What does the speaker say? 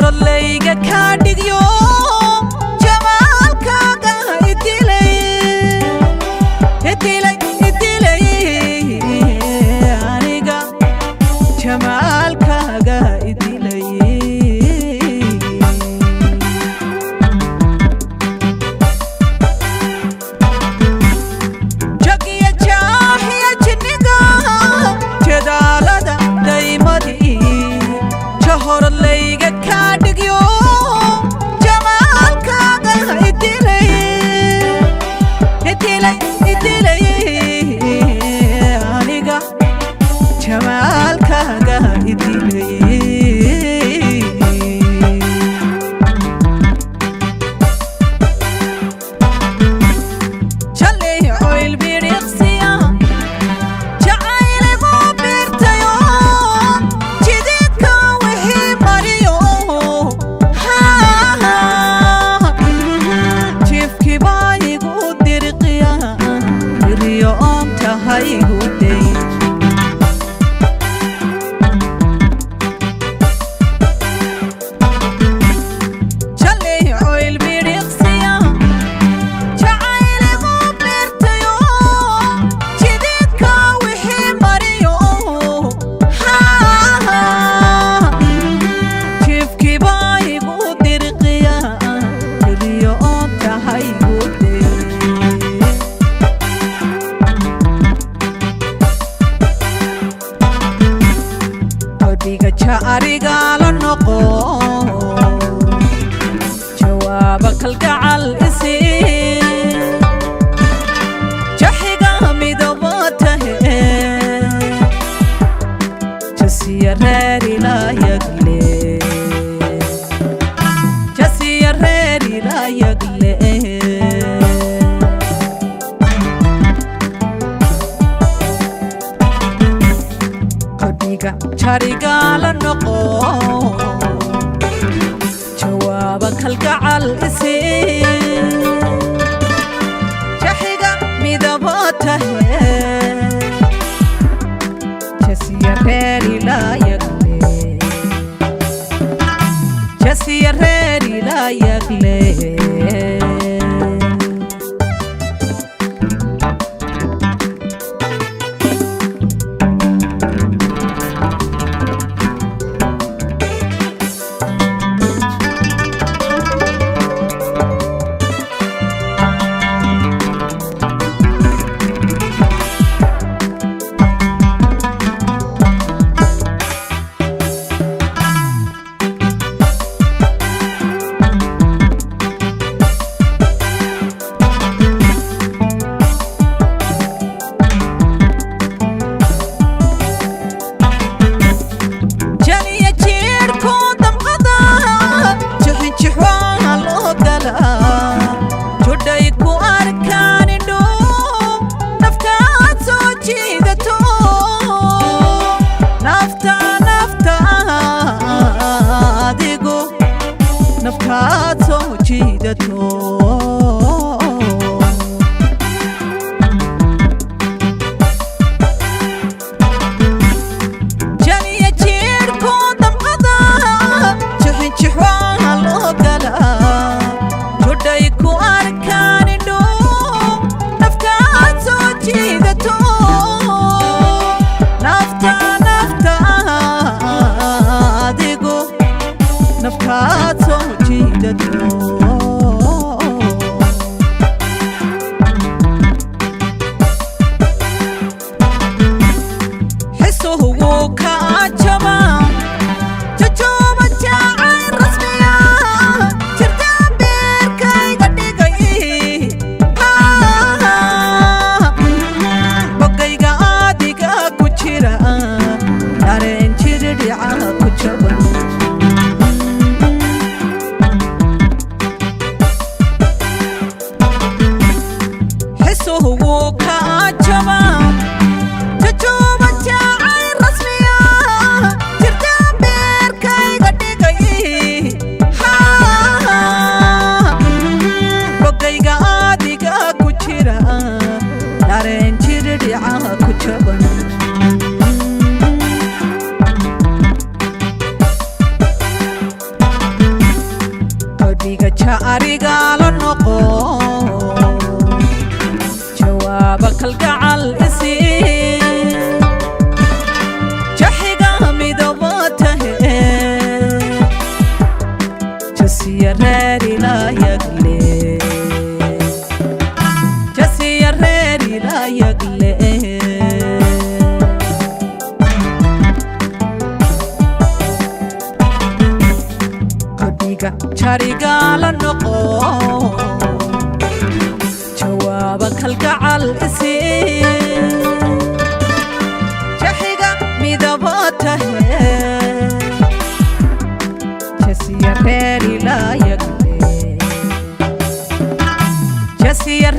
layga ka dhigyo jamaalkaaga idilay aniga jamaalkaaga idilay jagiya jaahiya jinniga jadaalada daymadii jahor layga ka dhigyo jamaalkaaga idilay aniga jamaalkaaga idilay jalay oil biriqsiya jacayligu birtayo jididka wixii mariyo jifki baa igu dirqiya diriyo tahay igu day jalay oil biriqsiya jacayligu birtayo jididka wixii mariyo jifki baa igu dirqiya diriyo tahay igu day qalbiga jaariga la noqo jawaaba kalgacal isi jaxiga midaba tahe jasiya reer ilaayagle qalbiga jaariga la noqo jawaaba kalgacal isi jaxiga midaba tahe jasiya reer ilaayagle jaliya jiirku damqada jixinjixwaa loo galaa judhay ku arkaan indho naftaad soo jiidato nafta adigu naftaad soo jiidato jaliya jiirku damqada jixinjixwaa loo galaa judhay ku arkaan indho naftaad soo jiidato nafta adigu naftaad soo jiidato xisuhu wuu ka ajaba jajooba jacay rasmiya jirtaan beerkayga dhigay bogayga adiga ku jira dareen jiridhica ku jaban xisuhu wuu ka ajaba jajooba jacay rasmiya jirtaan beerkayga dhigay bogayga adiga ku jira dareen jiridhica ku jaban reeri la yagle jasiya reeri la yagle qadiga chariga la noqo jawaaba kalgacal isi jahiga midabata jasiya reeri la yagle jasiya